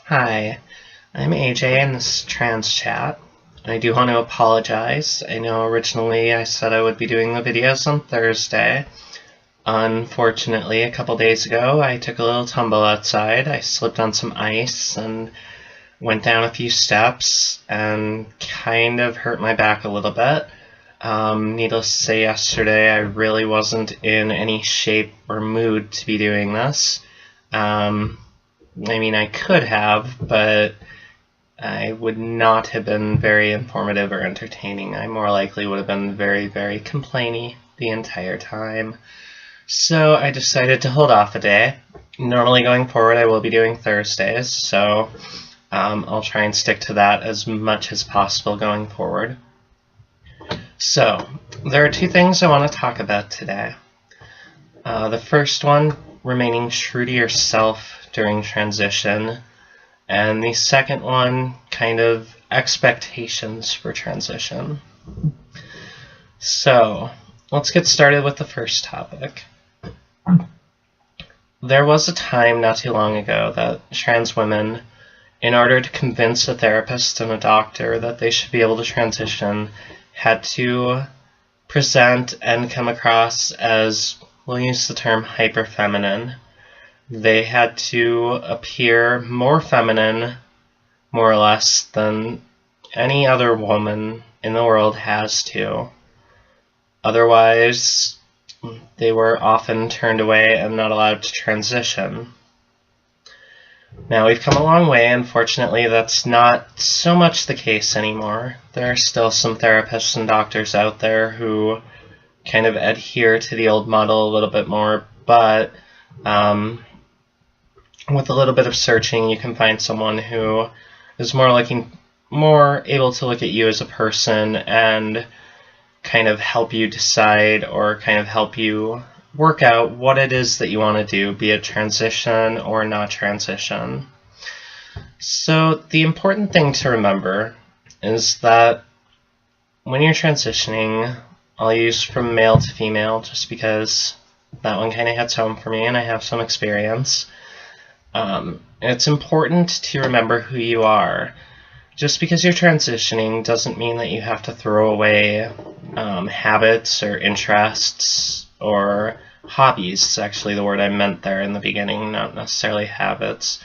Hi, I'm AJ in this trans chat. I do want to apologize. I know originally I said I would be doing the videos on Thursday. Unfortunately, a couple days ago I took a little tumble outside. I slipped on some ice and went down a few steps and kind of hurt my back a little bit. Needless to say, yesterday I really wasn't in any shape or mood to be doing this. I could have, but I would not have been very informative or entertaining. I more likely would have been very, very complainy the entire time. So I decided to hold off a day. Normally going forward I will be doing Thursdays, so I'll try and stick to that as much as possible going forward. So, there are two things I want to talk about today. The first one, remaining true to yourself during transition, and the second one, kind of expectations for transition. So, let's get started with the first topic. There was a time not too long ago that trans women, in order to convince a therapist and a doctor that they should be able to transition, had to present and come across as, we'll use the term hyperfeminine. They had to appear more feminine, more or less, than any other woman in the world has to. Otherwise, they were often turned away and not allowed to transition. Now, we've come a long way. Unfortunately, that's not so much the case anymore. There are still some therapists and doctors out there who kind of adhere to the old model a little bit more, but with a little bit of searching, you can find someone who is more able to look at you as a person and kind of help you decide or kind of help you work out what it is that you want to do, be it transition or not transition. So the important thing to remember is that when you're transitioning, I'll use from male to female just because that one kind of hits home for me and I have some experience. It's important to remember who you are. Just because you're transitioning doesn't mean that you have to throw away habits or interests or hobbies. It's actually the word I meant there in the beginning, not necessarily habits.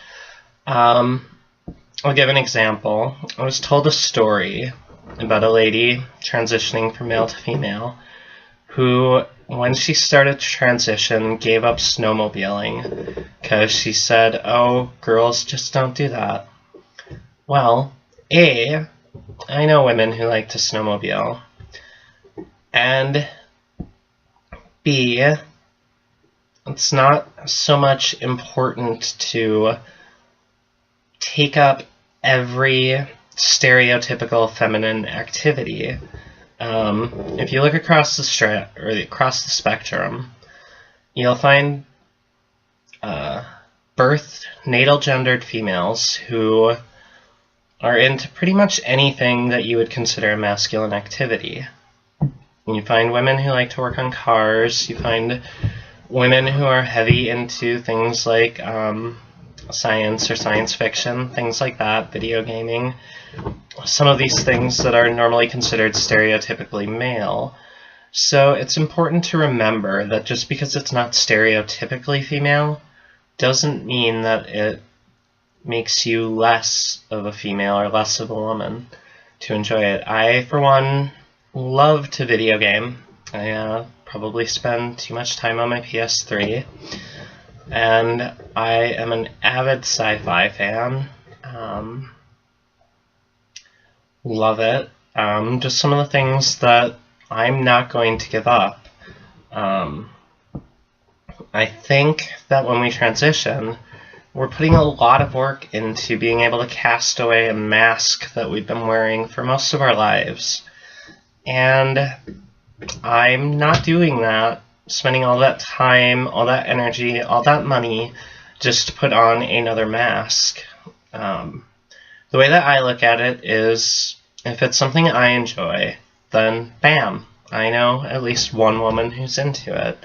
I'll give an example. I was told a story about a lady transitioning from male to female who, when she started to transition, gave up snowmobiling because she said, "Oh, girls just don't do that." Well, A, I know women who like to snowmobile, and B, it's not so much important to take up every stereotypical feminine activity. If you look across the spectrum, you'll find natal gendered females who are into pretty much anything that you would consider a masculine activity. You find women who like to work on cars. You find women who are heavy into things like science or science fiction, things like that, video gaming. Some of these things that are normally considered stereotypically male. So it's important to remember that just because it's not stereotypically female doesn't mean that it makes you less of a female or less of a woman to enjoy it. I, for one, love to video game. I probably spend too much time on my PS3. And I am an avid sci-fi fan. Love it. Just some of the things that I'm not going to give up. I think that when we transition, we're putting a lot of work into being able to cast away a mask that we've been wearing for most of our lives. And I'm not doing that, spending all that time, all that energy, all that money just to put on another mask. The way that I look at it is, if it's something I enjoy, then bam, I know at least one woman who's into it.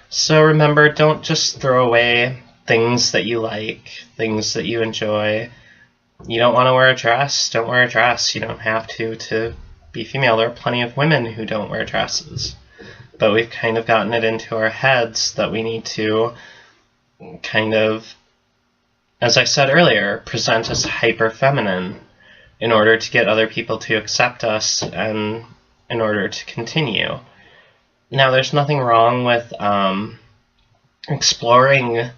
So remember, don't just throw away things that you like, things that you enjoy. you don't want to wear a dress, don't wear a dress. You don't have to be female. There are plenty of women who don't wear dresses. But we've kind of gotten it into our heads that we need to kind of, as I said earlier, present as hyper-feminine in order to get other people to accept us and in order to continue. Now, there's nothing wrong with exploring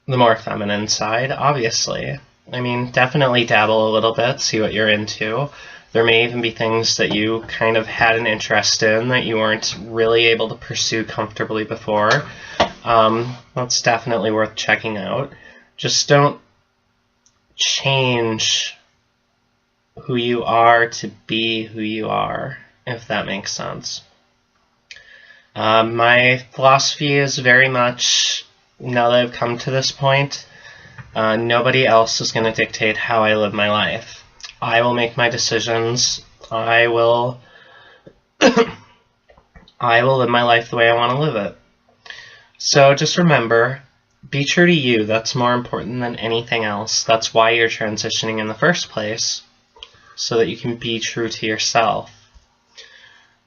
the more feminine side, obviously. I mean, definitely dabble a little bit, see what you're into. There may even be things that you kind of had an interest in that you weren't really able to pursue comfortably before. That's definitely worth checking out. Just don't change who you are to be who you are, if that makes sense. My philosophy is very much, now that I've come to this point, nobody else is going to dictate how I live my life. I will make my decisions. I will I will live my life the way I want to live it. So just remember, be true to you. That's more important than anything else. That's why you're transitioning in the first place, so that you can be true to yourself.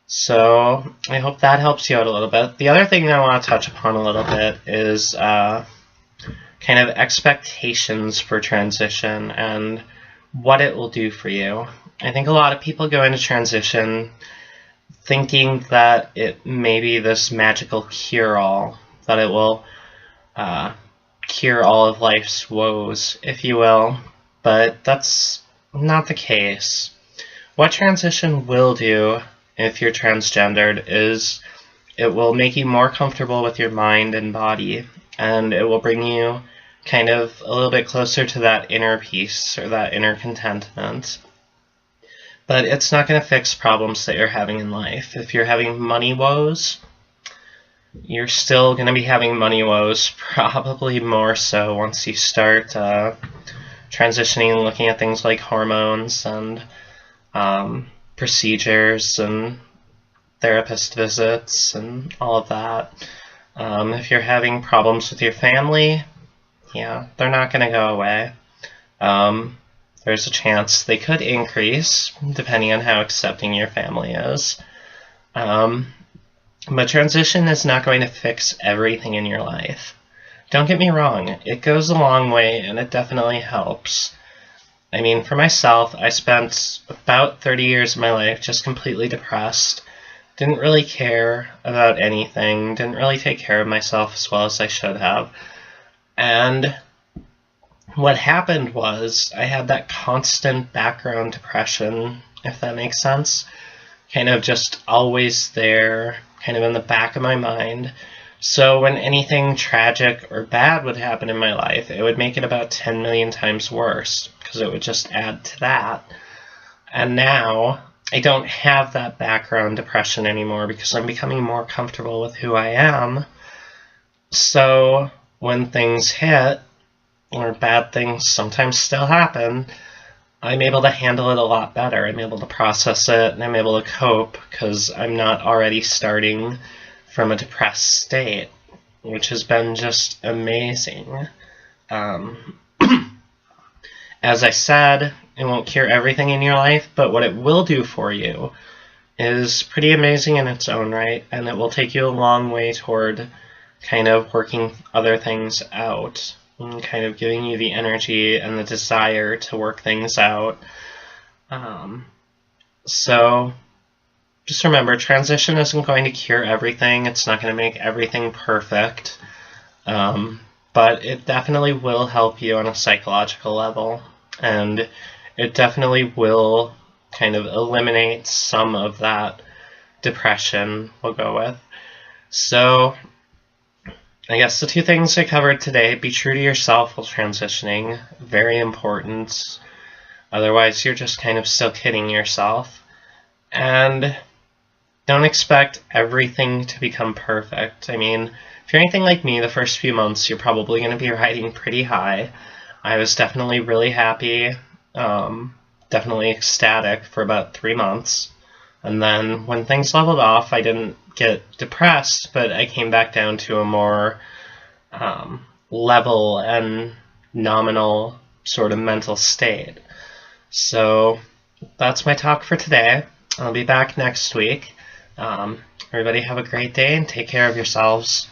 So I hope that helps you out a little bit. The other thing I want to touch upon a little bit is kind of expectations for transition and what it will do for you. I think a lot of people go into transition thinking that it may be this magical cure-all, that it will cure all of life's woes, if you will, but that's not the case. What transition will do, if you're transgendered, is it will make you more comfortable with your mind and body, and it will bring you kind of a little bit closer to that inner peace or that inner contentment. But it's not going to fix problems that you're having in life. If you're having money woes, you're still going to be having money woes, probably more so once you start transitioning and looking at things like hormones and procedures and therapist visits and all of that. If you're having problems with your family, yeah, they're not going to go away. There's a chance they could increase, depending on how accepting your family is. But transition is not going to fix everything in your life. Don't get me wrong, it goes a long way and it definitely helps. I mean, for myself, I spent about 30 years of my life just completely depressed. Didn't really care about anything, didn't really take care of myself as well as I should have. And what happened was I had that constant background depression, if that makes sense, kind of just always there, kind of in the back of my mind. So when anything tragic or bad would happen in my life, it would make it about 10 million times worse, because it would just add to that. And now I don't have that background depression anymore because I'm becoming more comfortable with who I am. So when things hit, or bad things sometimes still happen, I'm able to handle it a lot better. I'm able to process it, and I'm able to cope because I'm not already starting from a depressed state, which has been just amazing. As I said, it won't cure everything in your life, but what it will do for you is pretty amazing in its own right, and it will take you a long way toward kind of working other things out, and kind of giving you the energy and the desire to work things out. So just remember, transition isn't going to cure everything. It's not going to make everything perfect. But it definitely will help you on a psychological level. And it definitely will kind of eliminate some of that depression, we'll go with. So I guess the two things I covered today: be true to yourself while transitioning, very important. Otherwise, you're just kind of still kidding yourself. And don't expect everything to become perfect. I mean, if you're anything like me, the first few months, you're probably going to be riding pretty high. I was definitely really happy, definitely ecstatic for about 3 months. And then when things leveled off, I didn't get depressed, but I came back down to a more level and nominal sort of mental state. So that's my talk for today. I'll be back next week. Everybody have a great day and take care of yourselves.